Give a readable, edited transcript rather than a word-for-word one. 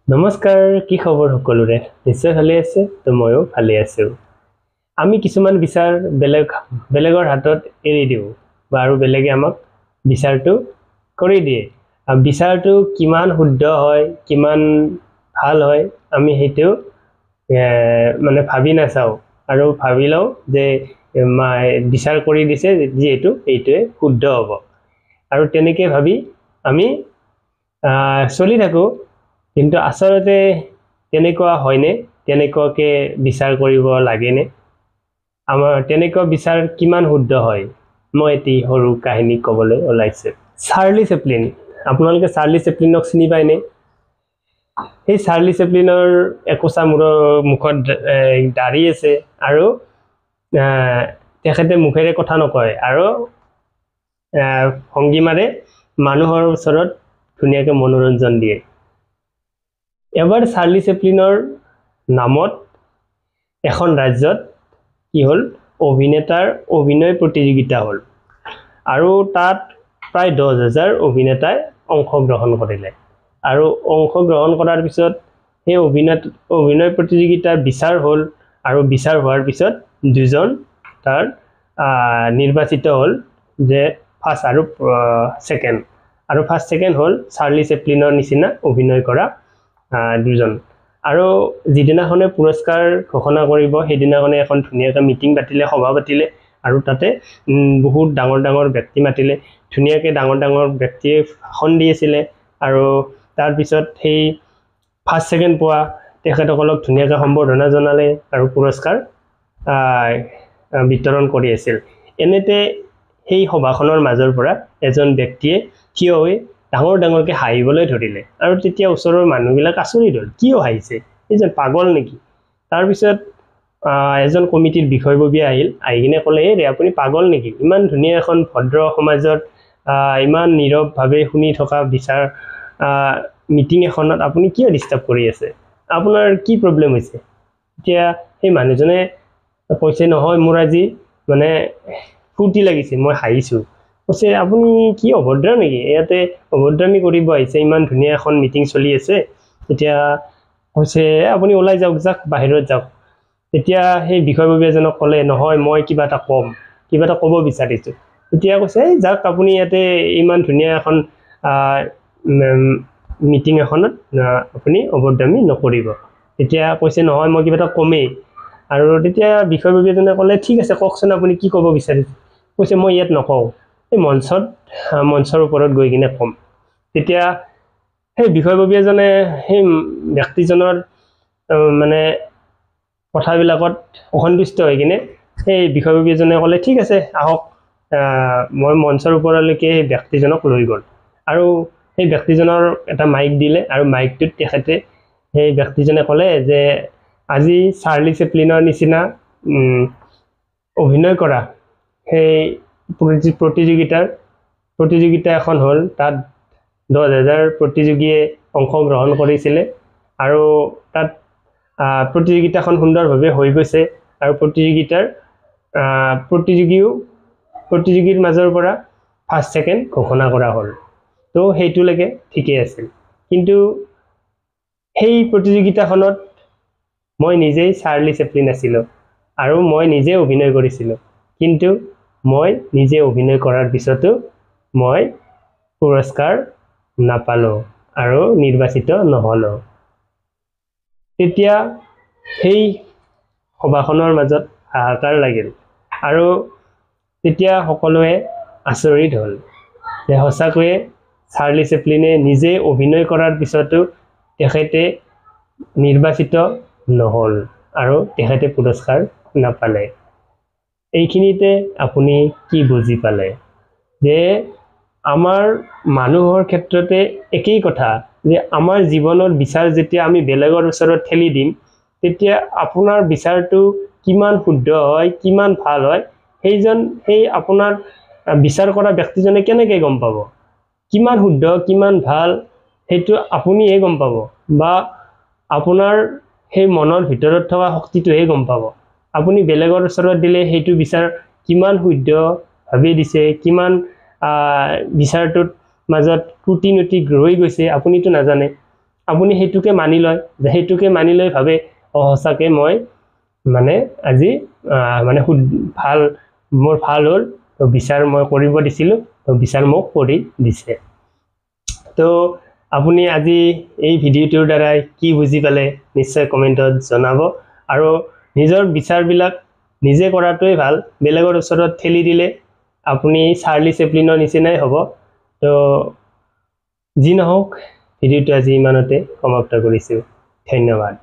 নমস্কাৰ, কি খবৰ সকলোৰে? নিশ্চয় ভালে আছে। তো ময়ো ভালে আছো। আমি কিছুমান বিচাৰ বেলেগৰ হাতত এৰি দিওঁ বা আৰু বেলেগে আমাক বিচাৰটো কৰি দিয়ে। বিচাৰটো কিমান শুদ্ধ হয়, কিমান ভাল হয়, আমি সেইটো মানে ভাবি নাচাওঁ আৰু ভাবি লওঁ যে বিচাৰ কৰি দিছে যিহেতু এইটোৱে শুদ্ধ হ'ব আৰু তেনেকৈ ভাবি আমি চলি থাকোঁ। কিন্তু আচলতে তেনেকুৱা হয়নে? তেনেকুৱাকে বিচাৰ কৰিব লাগেনে? আমাৰ তেনেকুৱা বিচাৰ কিমান শুদ্ধ হয়? মই এটি সৰু কাহিনী ক'বলৈ ওলাইছোঁ। চাৰ্লি চেপলিন, আপোনালোকে চাৰ্লি চেপলিনক চিনি পায়নে? সেই চাৰ্লি চেপলিনৰ একোচা মুখত দাঢ়ি আছে আৰু তেখেতে মুখেৰে কথা নকয় আৰু ভংগীমাৰে মানুহৰ ওচৰত ধুনীয়াকৈ মনোৰঞ্জন দিয়ে। এবাৰ চাৰ্লি চেপলিনৰ নামত এখন ৰাজ্যত কি হ'ল, অভিনেতাৰ অভিনয় প্ৰতিযোগিতা হ'ল আৰু তাত প্ৰায় 10,000 অভিনেতাই অংশগ্ৰহণ কৰিলে আৰু অংশগ্ৰহণ কৰাৰ পিছত সেই অভিনয় প্ৰতিযোগিতাৰ বিচাৰ হ'ল আৰু বিচাৰ হোৱাৰ পিছত দুজন তাৰ নিৰ্বাচিত হ'ল যে ফাৰ্ষ্ট আৰু ছেকেণ্ড, আৰু ফাৰ্ষ্ট ছেকেণ্ড হ'ল চাৰ্লি চেপলিনৰ নিচিনা অভিনয় কৰা দুজন। আৰু যিদিনাখনে পুৰস্কাৰ ঘোষণা কৰিব সেইদিনাখনে এখন ধুনীয়াকৈ মিটিং পাতিলে, সভা পাতিলে আৰু তাতে বহুত ডাঙৰ ডাঙৰ ব্যক্তি মাতিলে। ধুনীয়াকৈ ডাঙৰ ডাঙৰ ব্যক্তিয়ে ভাষণ দি আছিলে আৰু তাৰপিছত সেই ফাৰ্ষ্ট ছেকেণ্ড পোৱা তেখেতসকলক ধুনীয়াকৈ সম্বৰ্ধনা জনালে আৰু পুৰস্কাৰ বিতৰণ কৰি আছিল। এনেতে সেই সভাখনৰ মাজৰ পৰা এজন ব্যক্তিয়ে থিয় হৈ ডাঙৰ ডাঙৰকৈ হাঁহিবলৈ ধৰিলে আৰু তেতিয়া ওচৰৰ মানুহবিলাক আচৰিত হ'ল, কিয় হাঁহিছে, এইজন পাগল নেকি? তাৰপিছত এজন কমিটিৰ বিষয়ববীয়া আহি কিনে ক'লে, ৰে আপুনি পাগল নেকি? ইমান ধুনীয়া এখন ভদ্ৰ সমাজত ইমান নীৰৱভাৱে শুনি থকা বিচাৰ মিটিং এখনত আপুনি কিয় ডিষ্টাৰ্ব কৰি আছে? আপোনাৰ কি প্ৰব্লেম হৈছে? এতিয়া সেই মানুহজনে কৈছে, নহয় মোৰ আজি মানে ফূৰ্তি লাগিছে, মই হাঁহিছোঁ। কৈছে, আপুনি কি অভদ্ৰ নেকি? ইয়াতে অভদ্ৰামি কৰিব আহিছে, ইমান ধুনীয়া এখন মিটিং চলি আছে। তেতিয়া কৈছে, আপুনি ওলাই যাওক, বাহিৰত যাওক। তেতিয়া সেই বিষয়ববীয়াজনক ক'লে, নহয় মই কিবা এটা ক'ব বিচাৰিছোঁ। তেতিয়া কৈছে, যাওক আপুনি, ইয়াতে ইমান ধুনীয়া এখন মিটিং এখনত আপুনি অভদ্ৰামি নকৰিব। তেতিয়া কৈছে, নহয় মই কিবা এটা ক'মেই। আৰু তেতিয়া বিষয়ববীয়াজনে ক'লে, ঠিক আছে কওকচোন, আপুনি কি ক'ব বিচাৰিছে? কৈছে, মই ইয়াত নকওঁ, এই মঞ্চৰ ওপৰত গৈ কিনে ক'ম। তেতিয়া সেই বিষয়ববীয়াজনে সেই ব্যক্তিজনৰ মানে কথাবিলাকত অসন্তুষ্ট হৈ কিনে সেই বিষয়ববীয়াজনে ক'লে, ঠিক আছে আহক, মই মঞ্চৰ ওপৰলৈকে সেই ব্যক্তিজনক লৈ গ'ল আৰু সেই ব্যক্তিজনৰ এটা মাইক দিলে আৰু মাইকটোত তেখেতে সেই ব্যক্তিজনে ক'লে যে আজি চাৰ্লি চেপলিনৰ নিচিনা অভিনয় কৰা সেই প্ৰতিযোগিতা এখন হ'ল, তাত 10,000 প্ৰতিযোগীয়ে অংশগ্ৰহণ কৰিছিলে আৰু তাত প্ৰতিযোগিতাখন সুন্দৰভাৱে হৈ গৈছে আৰু প্ৰতিযোগীৰ মাজৰ পৰা ফাৰ্ষ্ট ছেকেণ্ড ঘোষণা কৰা হ'ল। তো সেইটোলৈকে ঠিকেই আছিল, কিন্তু সেই প্ৰতিযোগিতাখনত মই নিজেই চাৰ্লি চেপলিন আছিলোঁ আৰু মই নিজে অভিনয় কৰিছিলোঁ, কিন্তু মই নিজে অভিনয় কৰাৰ পিছতো মই পুৰস্কাৰ নাপালোঁ আৰু নিৰ্বাচিত নহ'লোঁ। তেতিয়া সেই সভাখনৰ মাজত হাহাকাৰ লাগিল আৰু তেতিয়া সকলোৱে আচৰিত হ'ল যে সঁচাকৈয়ে চাৰ্লি চেপলিনে নিজে অভিনয় কৰাৰ পিছতো তেখেতে নিৰ্বাচিত নহ'ল আৰু তেখেতে পুৰস্কাৰ নাপালে। এইখিনিতে আপুনি কি বুজি পালে? যে আমাৰ মানুহৰ ক্ষেত্ৰতে একেই কথা, যে আমাৰ জীৱনৰ বিচাৰ যেতিয়া আমি বেলেগৰ ওচৰত ঠেলি দিম, তেতিয়া আপোনাৰ বিচাৰটো কিমান শুদ্ধ হয়, কিমান ভাল হয়, সেই আপোনাৰ বিচাৰ কৰা ব্যক্তিজনে কেনেকৈ গম পাব? কিমান শুদ্ধ, কিমান ভাল, সেইটো আপুনিহে গম পাব বা আপোনাৰ সেই মনৰ ভিতৰত থকা শক্তিটোহে গম পাব। আপুনি বেলেগৰ ওচৰত দিলে সেইটো বিচাৰ কিমান শুদ্ধভাৱে দিছে, কিমান বিচাৰটোত মাজত ত্ৰুটি ৰৈ গৈছে, আপুনিতো নাজানে। আপুনি সেইটোকে মানি লয় যে সেইটোকে মানি লৈ ভাবে সঁচাকৈ মই মানে আজি মানে ভাল মোৰ ভাল হ'ল তো বিচাৰ মই কৰিব দিছিলোঁ তো বিচাৰ মোক কৰি দিছে তো আপুনি আজি এই ভিডিঅ'টোৰ দ্বাৰাই কি বুজি পালে নিশ্চয় কমেণ্টত জনাব আৰু নিজৰ বিচাৰবিলাক নিজে কৰাটোৱে ভাল বেলেগৰ ওচৰত ঠেলি দিলে আপুনি চাৰ্লি চেপলিনৰ নিচিনাই হ'ব তো যি নহওক ভিডিঅ'টো আজি ইমানতে সমাপ্ত কৰিছোঁ ধন্যবাদ